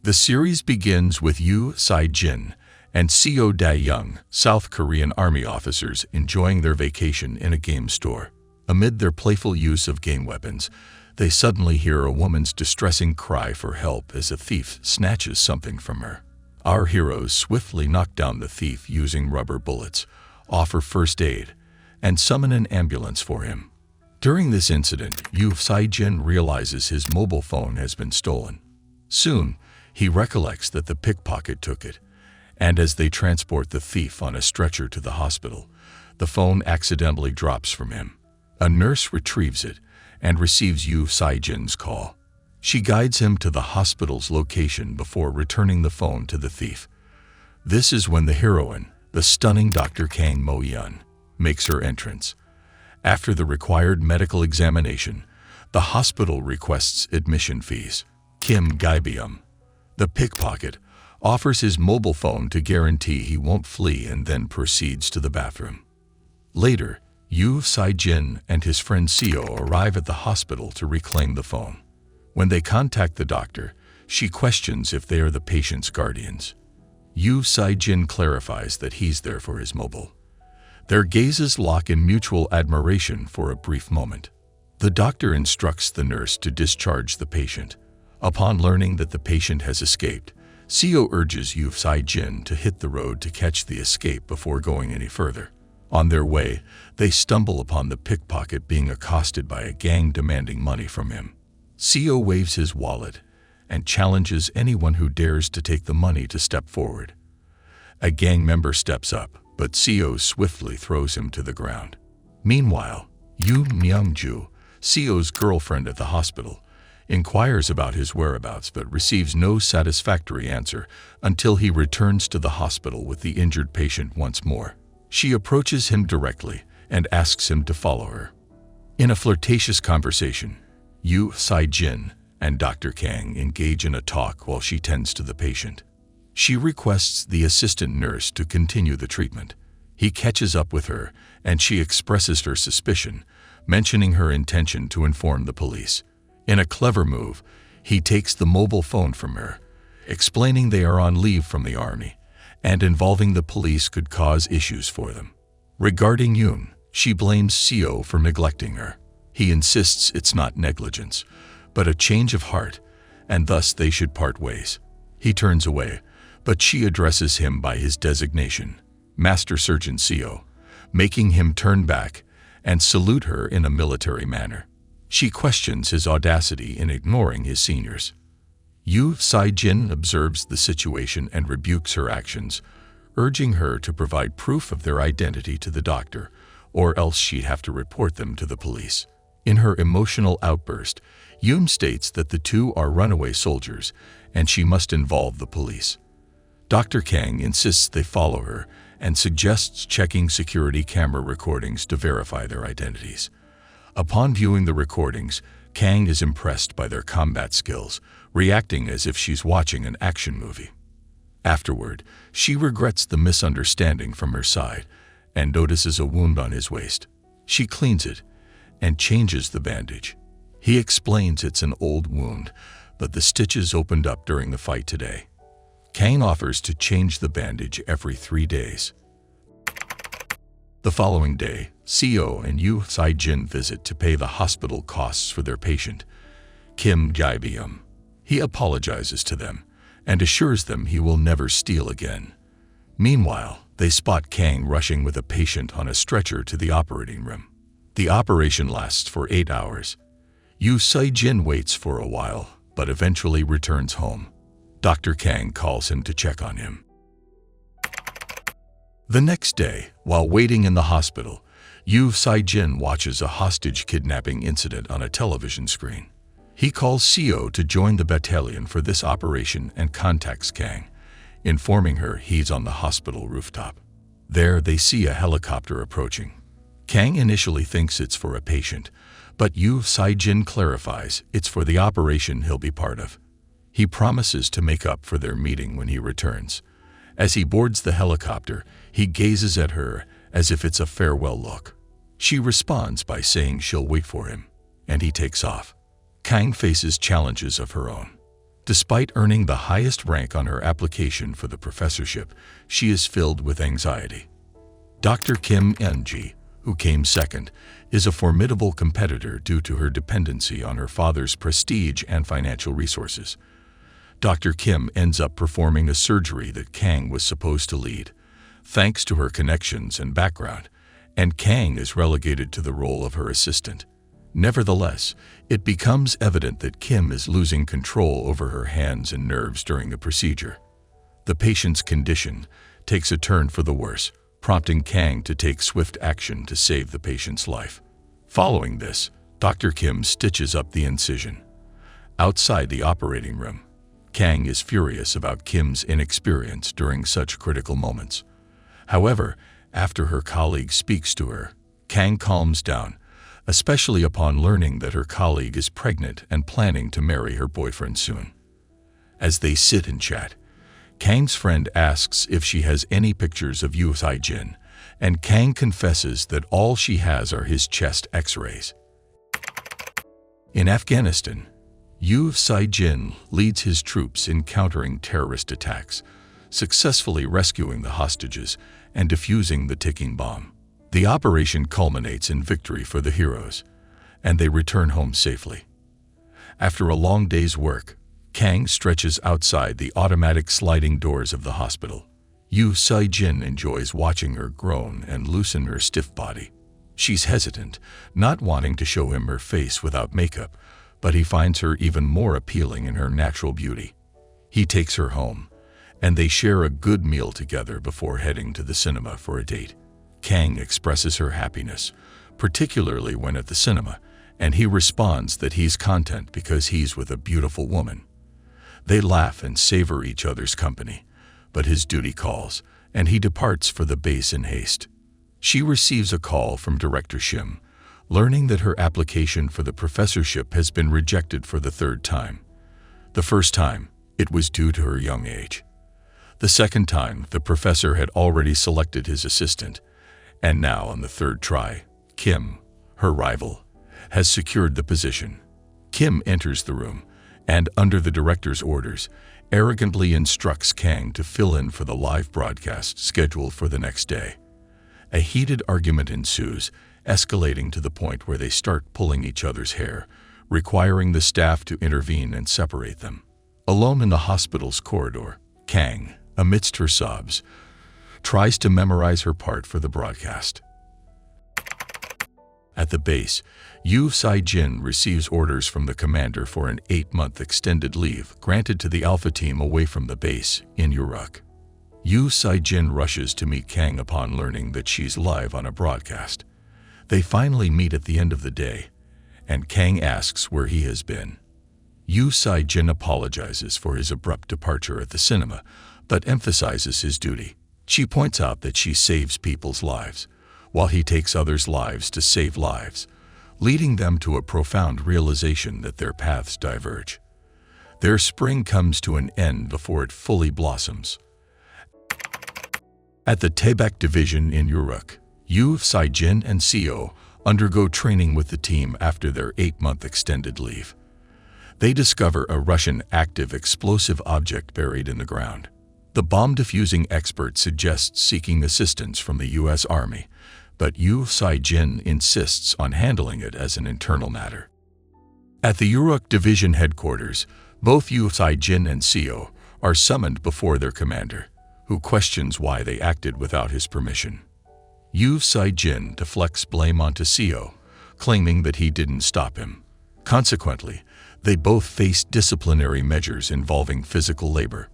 The series begins with Yoo Si-jin and Seo Da-young, South Korean army officers, enjoying their vacation in a game store. Amid their playful use of game weapons, they suddenly hear a woman's distressing cry for help as a thief snatches something from her. Our heroes swiftly knock down the thief using rubber bullets, offer first aid, and summon an ambulance for him. During this incident, Yoo Si-jin realizes his mobile phone has been stolen. Soon, he recollects that the pickpocket took it, and as they transport the thief on a stretcher to the hospital, the phone accidentally drops from him. A nurse retrieves it and receives Yoo Si-jin's call. She guides him to the hospital's location before returning the phone to the thief. This is when the heroine, the stunning Dr. Kang Mo-yeon, makes her entrance. After the required medical examination, the hospital requests admission fees. Kim Gi-byum, the pickpocket, offers his mobile phone to guarantee he won't flee and then proceeds to the bathroom. Later, Yoo Si-jin and his friend Seo arrive at the hospital to reclaim the phone. When they contact the doctor, she questions if they are the patient's guardians. Yoo Si-jin clarifies that he's there for his mobile. Their gazes lock in mutual admiration for a brief moment. The doctor instructs the nurse to discharge the patient. Upon learning that the patient has escaped, Seo urges Yoo Si-jin to hit the road to catch the escape before going any further. On their way, they stumble upon the pickpocket being accosted by a gang demanding money from him. Seo waves his wallet and challenges anyone who dares to take the money to step forward. A gang member steps up, but Seo swiftly throws him to the ground. Meanwhile, Yoo Myung-ju, Seo's girlfriend at the hospital, inquires about his whereabouts but receives no satisfactory answer until he returns to the hospital with the injured patient once more. She approaches him directly and asks him to follow her. In a flirtatious conversation, Yoo Si-jin and Dr. Kang engage in a talk while she tends to the patient. She requests the assistant nurse to continue the treatment. He catches up with her and she expresses her suspicion, mentioning her intention to inform the police. In a clever move, he takes the mobile phone from her, explaining they are on leave from the army, and involving the police could cause issues for them. Regarding Yoon, she blames Seo for neglecting her. He insists it's not negligence, but a change of heart, and thus they should part ways. He turns away, but she addresses him by his designation, Master Sergeant Seo, making him turn back and salute her in a military manner. She questions his audacity in ignoring his seniors. Yoo Si-jin observes the situation and rebukes her actions, urging her to provide proof of their identity to the doctor, or else she'd have to report them to the police. In her emotional outburst, Yoon states that the two are runaway soldiers and she must involve the police. Dr. Kang insists they follow her and suggests checking security camera recordings to verify their identities. Upon viewing the recordings, Kang is impressed by their combat skills, reacting as if she's watching an action movie. Afterward, she regrets the misunderstanding from her side and notices a wound on his waist. She cleans it and changes the bandage. He explains it's an old wound, but the stitches opened up during the fight today. Kang offers to change the bandage every 3 days. The following day, Seo and Yoo Si-jin visit to pay the hospital costs for their patient, Kim Gi-byum. He apologizes to them and assures them he will never steal again. Meanwhile, they spot Kang rushing with a patient on a stretcher to the operating room. The operation lasts for 8 hours. Yoo Si-jin waits for a while, but eventually returns home. Dr. Kang calls him to check on him. The next day, while waiting in the hospital, Yoo Si-jin watches a hostage kidnapping incident on a television screen. He calls Seo to join the battalion for this operation and contacts Kang, informing her he's on the hospital rooftop. There, they see a helicopter approaching. Kang initially thinks it's for a patient, but Yoo Si-jin clarifies it's for the operation he'll be part of. He promises to make up for their meeting when he returns. As he boards the helicopter, he gazes at her as if it's a farewell look. She responds by saying she'll wait for him, and he takes off. Kang faces challenges of her own. Despite earning the highest rank on her application for the professorship, she is filled with anxiety. Dr. Kim Eun-ji, who came second, is a formidable competitor due to her dependency on her father's prestige and financial resources. Dr. Kim ends up performing a surgery that Kang was supposed to lead, thanks to her connections and background, and Kang is relegated to the role of her assistant. Nevertheless, it becomes evident that Kim is losing control over her hands and nerves during the procedure. The patient's condition takes a turn for the worse, prompting Kang to take swift action to save the patient's life. Following this, Dr. Kim stitches up the incision. Outside the operating room, Kang is furious about Kim's inexperience during such critical moments. However, after her colleague speaks to her, Kang calms down, especially upon learning that her colleague is pregnant and planning to marry her boyfriend soon. As they sit and chat, Kang's friend asks if she has any pictures of Yoo Si-jin, and Kang confesses that all she has are his chest x-rays. In Afghanistan, Yoo Si-jin leads his troops in countering terrorist attacks, successfully rescuing the hostages and defusing the ticking bomb. The operation culminates in victory for the heroes, and they return home safely. After a long day's work, Kang stretches outside the automatic sliding doors of the hospital. Yoo Si-jin enjoys watching her groan and loosen her stiff body. She's hesitant, not wanting to show him her face without makeup, but he finds her even more appealing in her natural beauty. He takes her home, and they share a good meal together before heading to the cinema for a date. Kang expresses her happiness, particularly when at the cinema, and he responds that he's content because he's with a beautiful woman. They laugh and savor each other's company, but his duty calls, and he departs for the base in haste. She receives a call from Director Shim, learning that her application for the professorship has been rejected for the third time. The first time, it was due to her young age. The second time, the professor had already selected his assistant, and now on the third try, Kim, her rival, has secured the position. Kim enters the room, and under the director's orders, arrogantly instructs Kang to fill in for the live broadcast scheduled for the next day. A heated argument ensues, escalating to the point where they start pulling each other's hair, requiring the staff to intervene and separate them. Alone in the hospital's corridor, Kang, amidst her sobs, tries to memorize her part for the broadcast. At the base, Yoo Si-jin receives orders from the commander for an 8-month extended leave granted to the Alpha team away from the base in Uruk. Yoo Si-jin rushes to meet Kang upon learning that she's live on a broadcast. They finally meet at the end of the day, and Kang asks where he has been. Yoo Si-jin apologizes for his abrupt departure at the cinema, but emphasizes his duty. She points out that she saves people's lives, while he takes others' lives to save lives, leading them to a profound realization that their paths diverge. Their spring comes to an end before it fully blossoms. At the Taebak division in Uruk, Yoo Si-jin and Seo undergo training with the team after their 8-month extended leave. They discover a Russian active explosive object buried in the ground. The bomb-diffusing expert suggests seeking assistance from the U.S. Army, but Yoo Si-jin insists on handling it as an internal matter. At the Uruk Division headquarters, both Yoo Si-jin and Seo are summoned before their commander, who questions why they acted without his permission. Yoo Si-jin deflects blame onto Seo, claiming that he didn't stop him. Consequently, they both face disciplinary measures involving physical labor.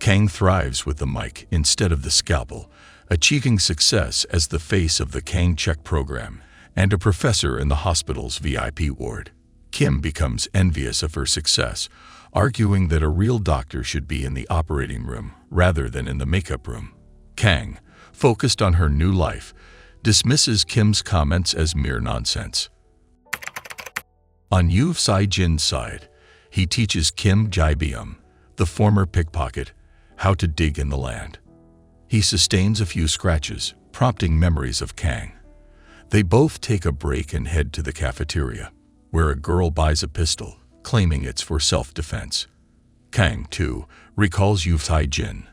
Kang thrives with the mic instead of the scalpel, achieving success as the face of the Kang Check program and a professor in the hospital's VIP ward. Kim becomes envious of her success, arguing that a real doctor should be in the operating room rather than in the makeup room. Kang, focused on her new life, dismisses Kim's comments as mere nonsense. On Yoo Si-jin's side, he teaches Kim Jae-byum, the former pickpocket, how to dig in the land. He sustains a few scratches, prompting memories of Kang. They both take a break and head to the cafeteria, where a girl buys a pistol, claiming it's for self-defense. Kang, too, recalls Yu Sai-jin,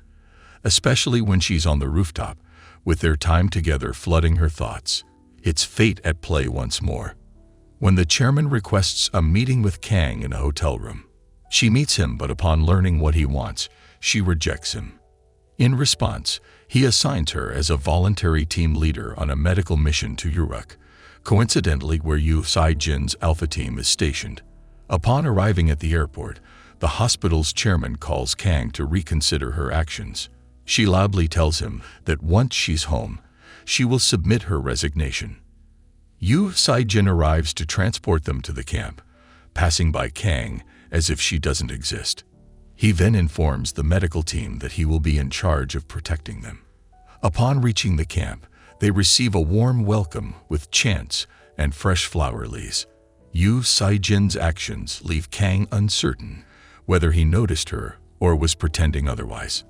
especially when she's on the rooftop, with their time together flooding her thoughts. It's fate at play once more. When the chairman requests a meeting with Kang in a hotel room, she meets him, but upon learning what he wants, she rejects him. In response, he assigns her as a voluntary team leader on a medical mission to Uruk, coincidentally where Yu Sai-jin's Alpha team is stationed. Upon arriving at the airport, the hospital's chairman calls Kang to reconsider her actions. She loudly tells him that once she's home, she will submit her resignation. Yu Sai-jin arrives to transport them to the camp, passing by Kang as if she doesn't exist. He then informs the medical team that he will be in charge of protecting them. Upon reaching the camp, they receive a warm welcome with chants and fresh flower lilies. Yu Sai-jin's actions leave Kang uncertain whether he noticed her or was pretending otherwise.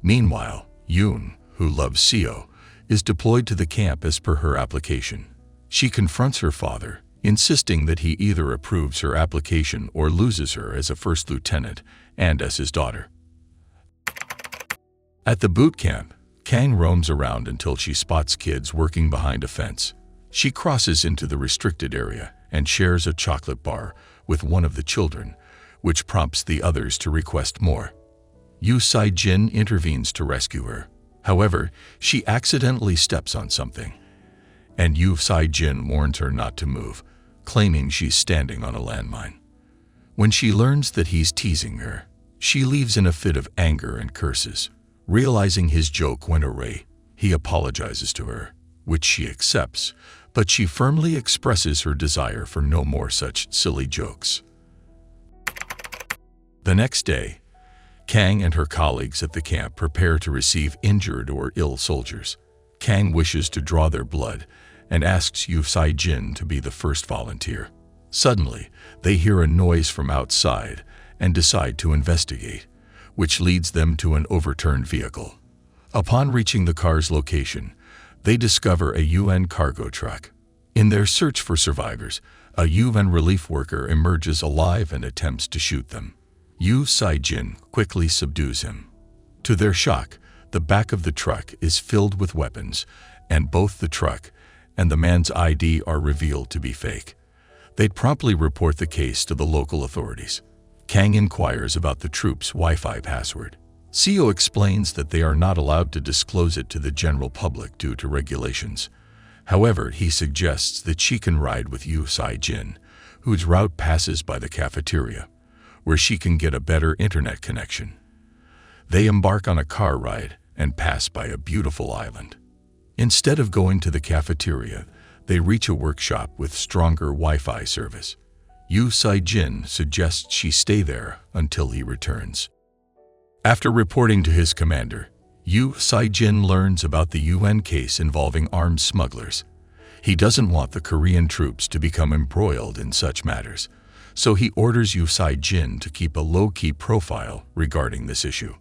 Meanwhile, Yoon, who loves Seo, is deployed to the camp as per her application. She confronts her father, insisting that he either approves her application or loses her as a first lieutenant and as his daughter. At the boot camp, Kang roams around until she spots kids working behind a fence. She crosses into the restricted area and shares a chocolate bar with one of the children, which prompts the others to request more. Yu Sai-jin intervenes to rescue her. However, she accidentally steps on something, and Yu Sai-jin warns her not to move, claiming she's standing on a landmine. When she learns that he's teasing her, she leaves in a fit of anger and curses. Realizing his joke went awry, he apologizes to her, which she accepts, but she firmly expresses her desire for no more such silly jokes. The next day, Kang and her colleagues at the camp prepare to receive injured or ill soldiers. Kang wishes to draw their blood and asks Yu Sai-jin to be the first volunteer. Suddenly, they hear a noise from outside and decide to investigate, which leads them to an overturned vehicle. Upon reaching the car's location, they discover a UN cargo truck. In their search for survivors, a UN relief worker emerges alive and attempts to shoot them. Yu Sai-jin quickly subdues him. To their shock, the back of the truck is filled with weapons, and both the truck and the man's ID are revealed to be fake. They promptly report the case to the local authorities. Kang inquires about the troops' Wi-Fi password. Seo explains that they are not allowed to disclose it to the general public due to regulations. However, he suggests that she can ride with Yu Sai-jin, whose route passes by the cafeteria, where she can get a better internet connection. They embark on a car ride and pass by a beautiful island. Instead of going to the cafeteria, they reach a workshop with stronger Wi-Fi service. Yu Sai-jin suggests she stay there until he returns. After reporting to his commander, Yu Sai-jin learns about the UN case involving arms smugglers. He doesn't want the Korean troops to become embroiled in such matters, so he orders Yu Sai-jin to keep a low-key profile regarding this issue.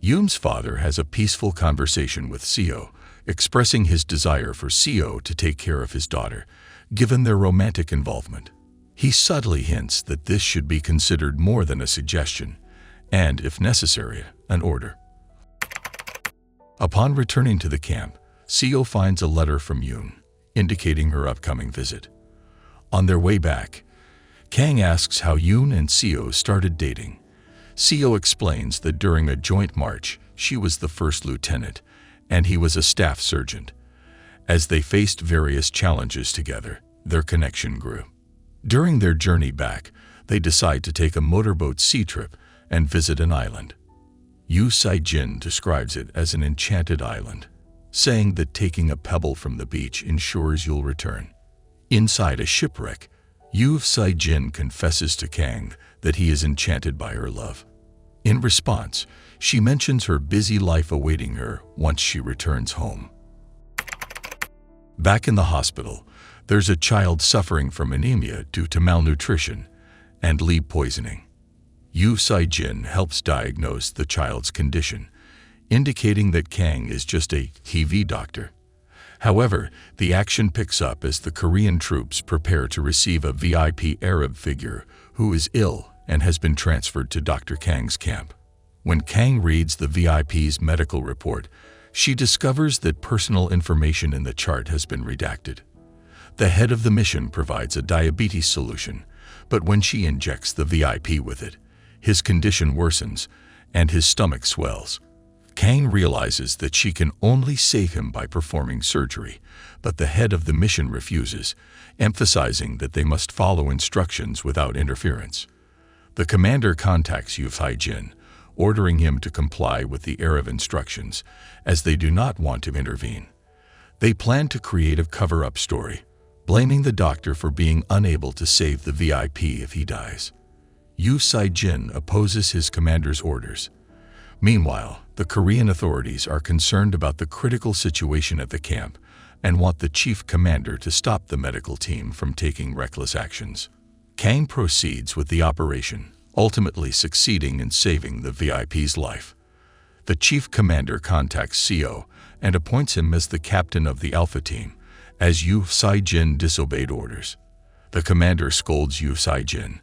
Yoon's father has a peaceful conversation with Seo, expressing his desire for Seo to take care of his daughter, given their romantic involvement. He subtly hints that this should be considered more than a suggestion, and, if necessary, an order. Upon returning to the camp, Seo finds a letter from Yoon, indicating her upcoming visit. On their way back, Kang asks how Yoon and Seo started dating. Seo explains that during a joint march, she was the first lieutenant, and he was a staff sergeant. As they faced various challenges together, their connection grew. During their journey back, they decide to take a motorboat sea trip and visit an island. Yu Sai-jin describes it as an enchanted island, saying that taking a pebble from the beach ensures you'll return. Inside a shipwreck, Yu Sai-jin confesses to Kang that he is enchanted by her love. In response, she mentions her busy life awaiting her once she returns home. Back in the hospital, there's a child suffering from anemia due to malnutrition and lead poisoning. Yu Sai-jin helps diagnose the child's condition, indicating that Kang is just a TV doctor. However, the action picks up as the Korean troops prepare to receive a VIP Arab figure who is ill and has been transferred to Dr. Kang's camp. When Kang reads the VIP's medical report, she discovers that personal information in the chart has been redacted. The head of the mission provides a diabetes solution, but when she injects the VIP with it, his condition worsens and his stomach swells. Kang realizes that she can only save him by performing surgery, but the head of the mission refuses, emphasizing that they must follow instructions without interference. The commander contacts Yu Sai-jin, ordering him to comply with the Arab instructions, as they do not want to intervene. They plan to create a cover-up story, blaming the doctor for being unable to save the VIP if he dies. Yu Sai-jin opposes his commander's orders. Meanwhile, the Korean authorities are concerned about the critical situation at the camp and want the chief commander to stop the medical team from taking reckless actions. Kang proceeds with the operation, ultimately succeeding in saving the VIP's life. The chief commander contacts CO and appoints him as the captain of the Alpha team, as Yu Sai-jin disobeyed orders. The commander scolds Yu Sai-jin,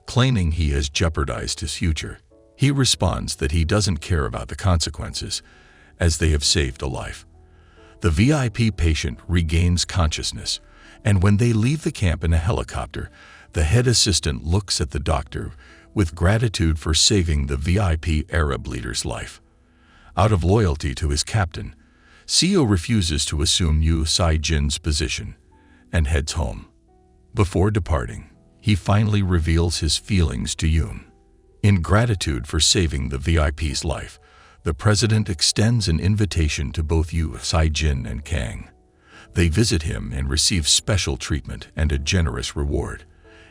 claiming he has jeopardized his future. He responds that he doesn't care about the consequences, as they have saved a life. The VIP patient regains consciousness, and when they leave the camp in a helicopter, the head assistant looks at the doctor with gratitude for saving the VIP Arab leader's life. Out of loyalty to his captain, CO refuses to assume Yu Sai-jin's position and heads home. Before departing, he finally reveals his feelings to Yoon. In gratitude for saving the VIP's life, the president extends an invitation to both Yu Sai-jin and Kang. They visit him and receive special treatment and a generous reward,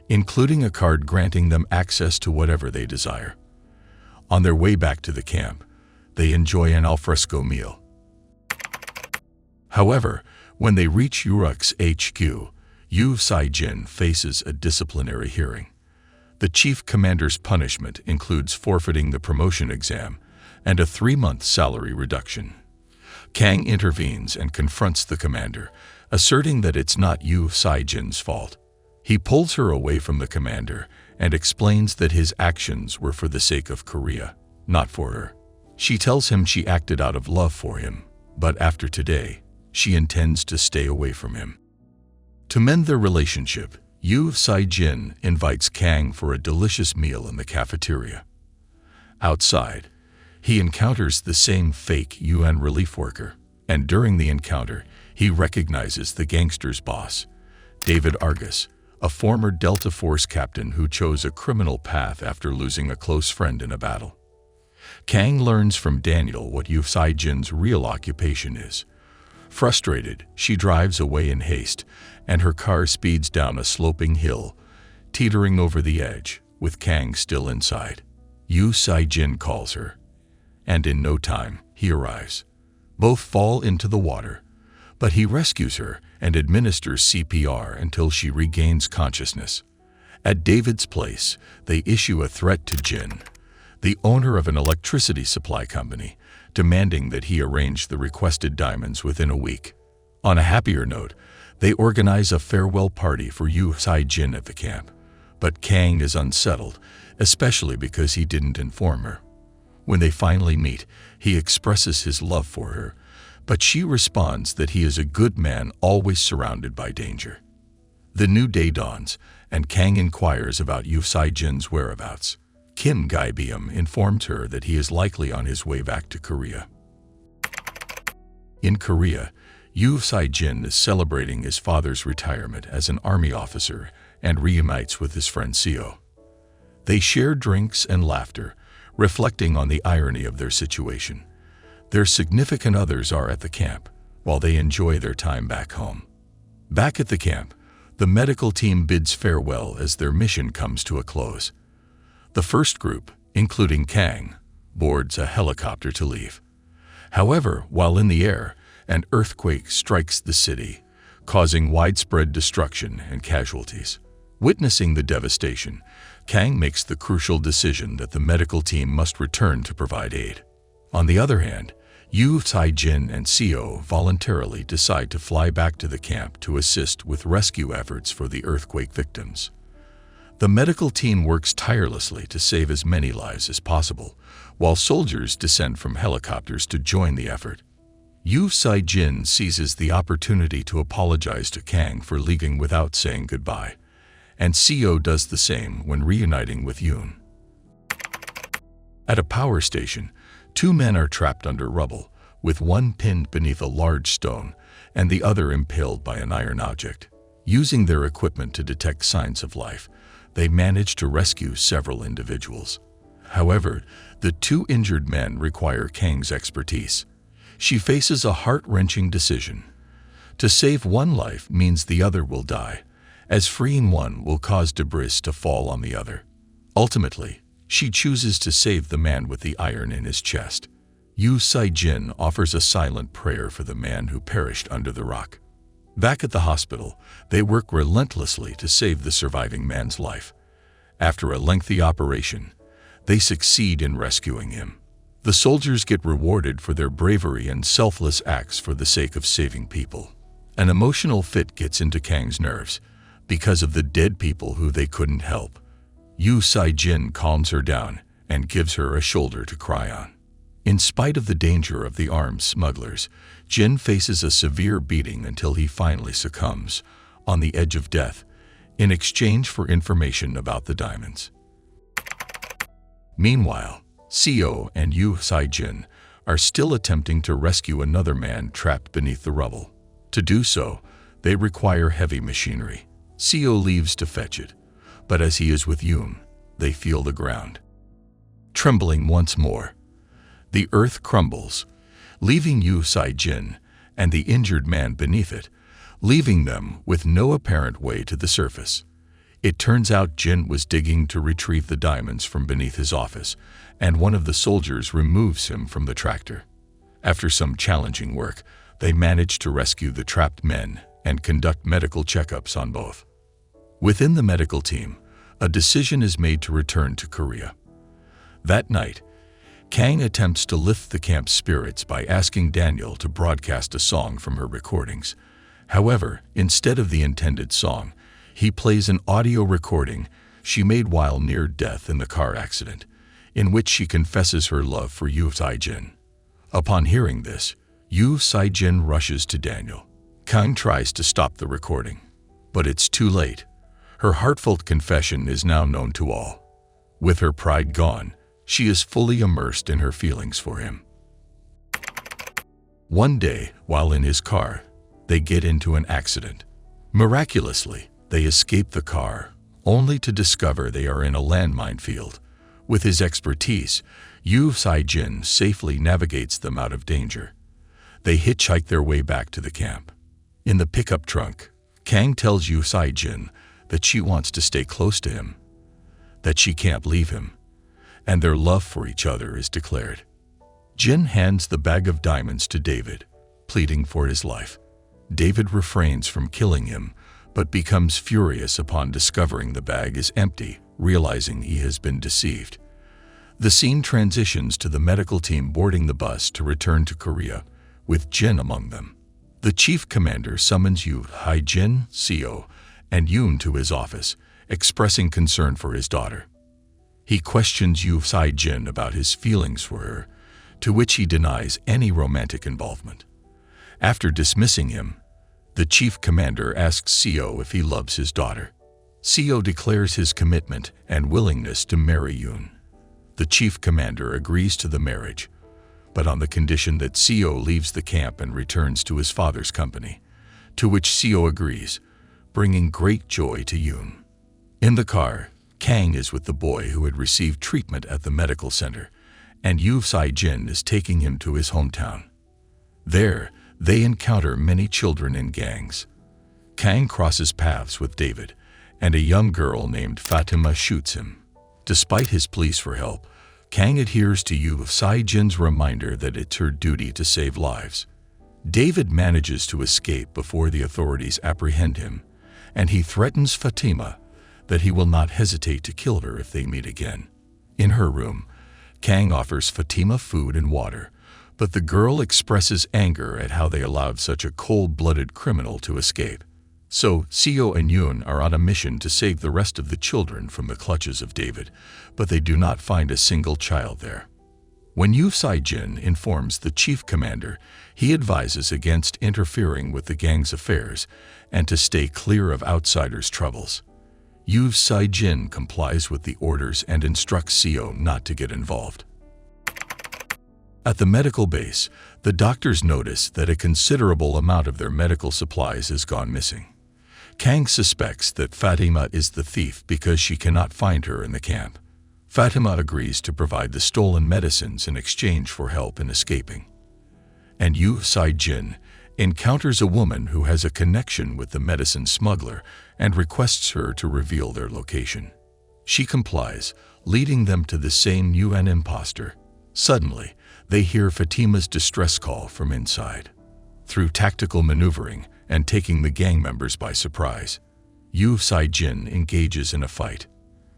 including a card granting them access to whatever they desire. On their way back to the camp, they enjoy an alfresco meal. However, when they reach Uruk's HQ, Yu Sai-jin faces a disciplinary hearing. The chief commander's punishment includes forfeiting the promotion exam and a 3-month salary reduction. Kang intervenes and confronts the commander, asserting that it's not Yu Sai-jin's fault. He pulls her away from the commander and explains that his actions were for the sake of Korea, not for her. She tells him she acted out of love for him, but after today, she intends to stay away from him. To mend their relationship, Yu Sai-jin invites Kang for a delicious meal in the cafeteria. Outside, he encounters the same fake UN relief worker, and during the encounter, he recognizes the gangster's boss, David Argus, a former Delta Force captain who chose a criminal path after losing a close friend in a battle. Kang learns from Daniel what Yu Sai-jin's real occupation is. Frustrated, she drives away in haste, and her car speeds down a sloping hill, teetering over the edge, with Kang still inside. Yu Sai-jin calls her, and in no time, he arrives. Both fall into the water, but he rescues her and administers CPR until she regains consciousness. At David's place, they issue a threat to Jin, the owner of an electricity supply company, demanding that he arrange the requested diamonds within a week. On a happier note, they organize a farewell party for Yu Sai-jin at the camp, but Kang is unsettled, especially because he didn't inform her. When they finally meet, he expresses his love for her, but she responds that he is a good man always surrounded by danger. The new day dawns, and Kang inquires about Yu Sai-jin's whereabouts. Kim Gaibium informs her that he is likely on his way back to Korea. In Korea, Yu Sai-jin is celebrating his father's retirement as an army officer and reunites with his friend Seo. They share drinks and laughter, reflecting on the irony of their situation. Their significant others are at the camp, while they enjoy their time back home. Back at the camp, the medical team bids farewell as their mission comes to a close. The first group, including Kang, boards a helicopter to leave. However, while in the air, an earthquake strikes the city, causing widespread destruction and casualties. Witnessing the devastation, Kang makes the crucial decision that the medical team must return to provide aid. On the other hand, Yu Sai-jin and Seo voluntarily decide to fly back to the camp to assist with rescue efforts for the earthquake victims. The medical team works tirelessly to save as many lives as possible, while soldiers descend from helicopters to join the effort. Yu Sai-jin seizes the opportunity to apologize to Kang for leaving without saying goodbye, and Seo does the same when reuniting with Yoon. At a power station, two men are trapped under rubble, with one pinned beneath a large stone and the other impaled by an iron object. Using their equipment to detect signs of life, they manage to rescue several individuals. However, the two injured men require Kang's expertise. She faces a heart-wrenching decision. To save one life means the other will die, as freeing one will cause debris to fall on the other. Ultimately, she chooses to save the man with the iron in his chest. Yu Sai-jin offers a silent prayer for the man who perished under the rock. Back at the hospital, they work relentlessly to save the surviving man's life. After a lengthy operation, they succeed in rescuing him. The soldiers get rewarded for their bravery and selfless acts for the sake of saving people. An emotional fit gets into Kang's nerves because of the dead people who they couldn't help. Yu Sai-jin calms her down and gives her a shoulder to cry on. In spite of the danger of the armed smugglers, Jin faces a severe beating until he finally succumbs, on the edge of death, in exchange for information about the diamonds. Meanwhile, Seo and Yu Sai-jin are still attempting to rescue another man trapped beneath the rubble. To do so, they require heavy machinery. Seo leaves to fetch it, but as he is with Yoon, they feel the ground trembling once more. The earth crumbles, leaving Yu Sai-jin and the injured man beneath it, leaving them with no apparent way to the surface. It turns out Jin was digging to retrieve the diamonds from beneath his office, and one of the soldiers removes him from the tractor. After some challenging work, they manage to rescue the trapped men and conduct medical checkups on both. Within the medical team, a decision is made to return to Korea. That night, Kang attempts to lift the camp's spirits by asking Daniel to broadcast a song from her recordings. However, instead of the intended song, he plays an audio recording she made while near death in the car accident, in which she confesses her love for Yu Sai-jin. Upon hearing this, Yu Sai-jin rushes to Daniel. Kang tries to stop the recording, but it's too late. Her heartfelt confession is now known to all. With her pride gone, she is fully immersed in her feelings for him. One day, while in his car, they get into an accident. Miraculously, they escape the car, only to discover they are in a landmine field. With his expertise, Yu Sai-jin safely navigates them out of danger. They hitchhike their way back to the camp. In the pickup trunk, Kang tells Yu Sai-jin that she wants to stay close to him, that she can't leave him, and their love for each other is declared. Jin hands the bag of diamonds to David, pleading for his life. David refrains from killing him, but becomes furious upon discovering the bag is empty, realizing he has been deceived. The scene transitions to the medical team boarding the bus to return to Korea, with Jin among them. The chief commander summons Yu Hai-jin, Seo, and Yoon to his office, expressing concern for his daughter. He questions Yu Sai-jin about his feelings for her, to which he denies any romantic involvement. After dismissing him, the chief commander asks Seo if he loves his daughter. Seo declares his commitment and willingness to marry Yoon. The chief commander agrees to the marriage, but on the condition that Seo leaves the camp and returns to his father's company, to which Seo agrees, bringing great joy to Yoon. In the car, Kang is with the boy who had received treatment at the medical center, and Yu Sai-jin is taking him to his hometown. There, they encounter many children in gangs. Kang crosses paths with David, and a young girl named Fatima shoots him. Despite his pleas for help, Kang adheres to Yu Sai-jin's reminder that it's her duty to save lives. David manages to escape before the authorities apprehend him, and he threatens Fatima that he will not hesitate to kill her if they meet again. In her room, Kang offers Fatima food and water, but the girl expresses anger at how they allowed such a cold-blooded criminal to escape. So, Seo and Yoon are on a mission to save the rest of the children from the clutches of David, but they do not find a single child there. When Yu Sai-jin informs the chief commander, he advises against interfering with the gang's affairs and to stay clear of outsiders' troubles. Yu Sai-jin complies with the orders and instructs Seo not to get involved. At the medical base, the doctors notice that a considerable amount of their medical supplies has gone missing. Kang suspects that Fatima is the thief because she cannot find her in the camp. Fatima agrees to provide the stolen medicines in exchange for help in escaping. And Yu Sai-jin encounters a woman who has a connection with the medicine smuggler and requests her to reveal their location. She complies, leading them to the same UN imposter. Suddenly, they hear Fatima's distress call from inside. Through tactical maneuvering and taking the gang members by surprise, Yu Sai-jin engages in a fight.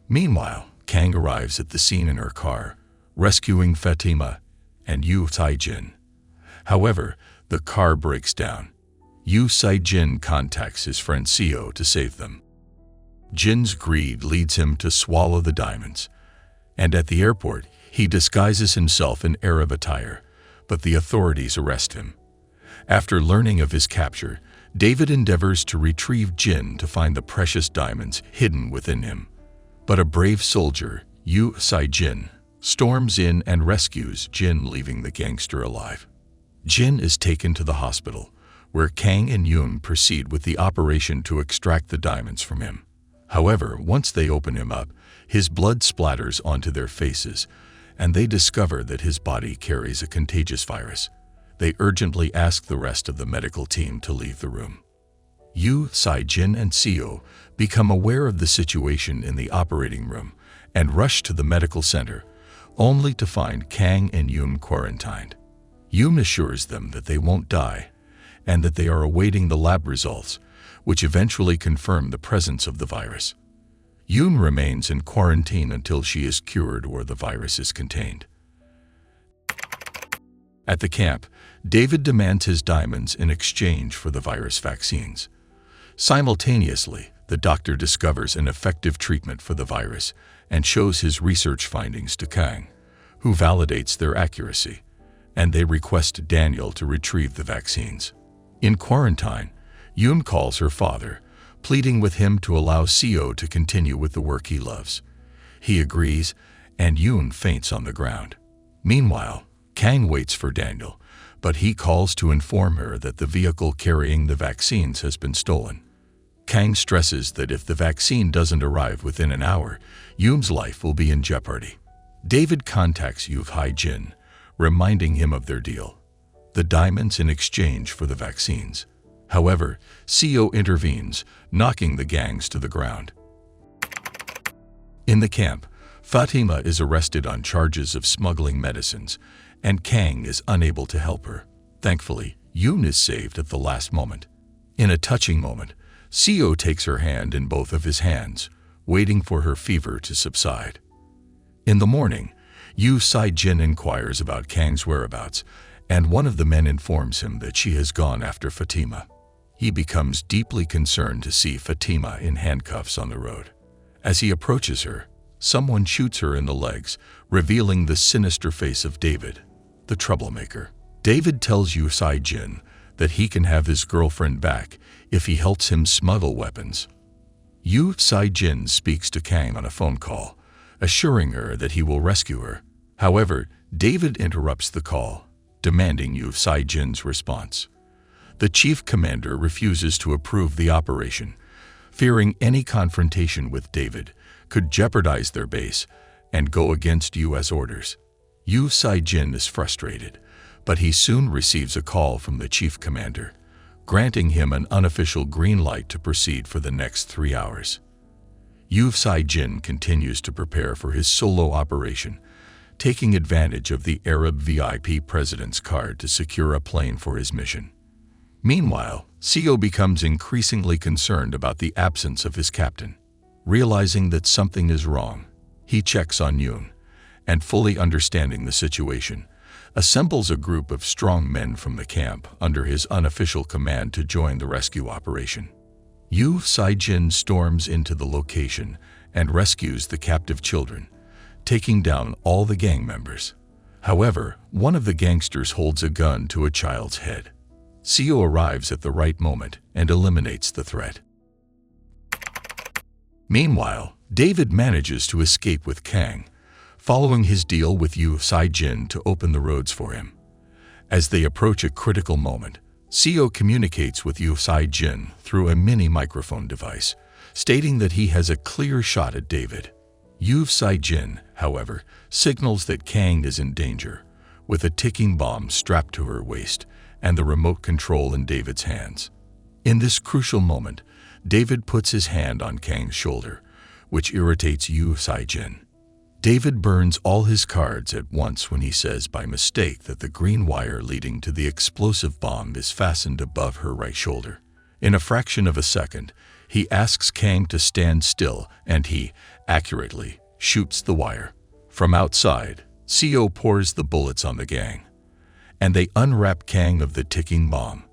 Meanwhile, Kang arrives at the scene in her car, rescuing Fatima and Yu Sai-jin. However, the car breaks down. Yu Sai-jin contacts his friend Seo to save them. Jin's greed leads him to swallow the diamonds, and at the airport, he disguises himself in Arab attire, but the authorities arrest him. After learning of his capture, David endeavors to retrieve Jin to find the precious diamonds hidden within him. But a brave soldier, Yu Sai-jin, storms in and rescues Jin, leaving the gangster alive. Jin is taken to the hospital, where Kang and Yoon proceed with the operation to extract the diamonds from him. However, once they open him up, his blood splatters onto their faces, and they discover that his body carries a contagious virus. They urgently ask the rest of the medical team to leave the room. Yu Sai-jin and Seo become aware of the situation in the operating room and rush to the medical center, only to find Kang and Yoon quarantined. Yoon assures them that they won't die and that they are awaiting the lab results, which eventually confirm the presence of the virus. Yoon remains in quarantine until she is cured or the virus is contained. At the camp, David demands his diamonds in exchange for the virus vaccines. Simultaneously, the doctor discovers an effective treatment for the virus and shows his research findings to Kang, who validates their accuracy, and they request Daniel to retrieve the vaccines. In quarantine, Yoon calls her father, pleading with him to allow Seo to continue with the work he loves. He agrees, and Yoon faints on the ground. Meanwhile, Kang waits for Daniel, but he calls to inform her that the vehicle carrying the vaccines has been stolen. Kang stresses that if the vaccine doesn't arrive within an hour, Yoon's life will be in jeopardy. David contacts Yu Hai-jin, reminding him of their deal, the diamonds in exchange for the vaccines. However, Seo intervenes, knocking the gangs to the ground. In the camp, Fatima is arrested on charges of smuggling medicines, and Kang is unable to help her. Thankfully, Yoon is saved at the last moment. In a touching moment, Seo takes her hand in both of his hands, waiting for her fever to subside. In the morning, Yu Sai-jin inquires about Kang's whereabouts, and one of the men informs him that she has gone after Fatima. He becomes deeply concerned to see Fatima in handcuffs on the road. As he approaches her, someone shoots her in the legs, revealing the sinister face of David, the troublemaker. David tells Yu Sai-jin that he can have his girlfriend back if he helps him smuggle weapons. Yu Sai-jin speaks to Kang on a phone call, assuring her that he will rescue her. However, David interrupts the call, demanding Yu Sai-jin's response. The chief commander refuses to approve the operation, fearing any confrontation with David could jeopardize their base and go against U.S. orders. Yu Sai-jin is frustrated, but he soon receives a call from the chief commander, granting him an unofficial green light to proceed for the next 3 hours. Yu Sai-jin continues to prepare for his solo operation, taking advantage of the Arab VIP president's card to secure a plane for his mission. Meanwhile, Seo becomes increasingly concerned about the absence of his captain. Realizing that something is wrong, he checks on Yoon, and fully understanding the situation, assembles a group of strong men from the camp under his unofficial command to join the rescue operation. Yu Saijin storms into the location and rescues the captive children, taking down all the gang members. However, one of the gangsters holds a gun to a child's head. Seo arrives at the right moment and eliminates the threat. Meanwhile, David manages to escape with Kang, following his deal with Yu Saijin to open the roads for him. As they approach a critical moment, Seo communicates with Yu Saijin through a mini microphone device, stating that he has a clear shot at David. Yu Saijin, however, signals that Kang is in danger, with a ticking bomb strapped to her waist and the remote control in David's hands. In this crucial moment, David puts his hand on Kang's shoulder, which irritates Yu Saijin. David burns all his cards at once when he says by mistake that the green wire leading to the explosive bomb is fastened above her right shoulder. In a fraction of a second, he asks Kang to stand still and he, accurately, shoots the wire. From outside, Seo pours the bullets on the gang, and they unwrap Kang of the ticking bomb.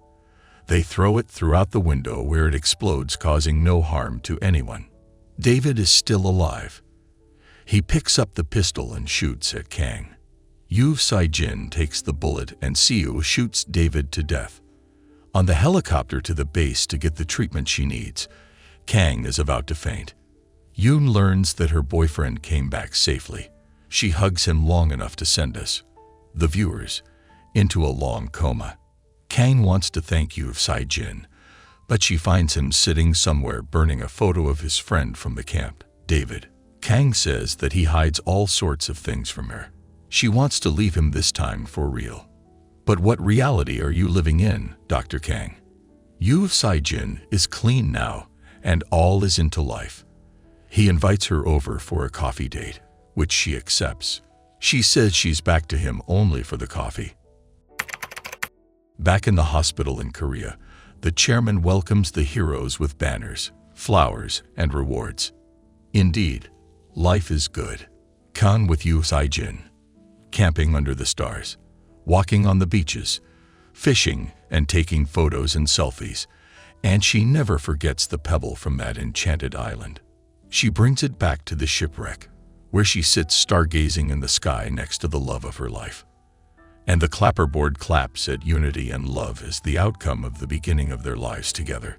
They throw it throughout the window where it explodes, causing no harm to anyone. David is still alive. He picks up the pistol and shoots at Kang. Yu Saijin takes the bullet and Seo shoots David to death. On the helicopter to the base to get the treatment she needs, Kang is about to faint. Yoon learns that her boyfriend came back safely. She hugs him long enough to send us, the viewers, into a long coma. Kang wants to thank Yu Saijin, but she finds him sitting somewhere burning a photo of his friend from the camp, David. Kang says that he hides all sorts of things from her. She wants to leave him this time for real. But what reality are you living in, Dr. Kang? Yu Saijin is clean now, and all is into life. He invites her over for a coffee date, which she accepts. She says she's back to him only for the coffee. Back in the hospital in Korea, the chairman welcomes the heroes with banners, flowers, and rewards. Indeed, life is good. Kan with Yu Saijin, camping under the stars, walking on the beaches, fishing and taking photos and selfies, and she never forgets the pebble from that enchanted island. She brings it back to the shipwreck, where she sits stargazing in the sky next to the love of her life. And the clapperboard claps at unity and love as the outcome of the beginning of their lives together.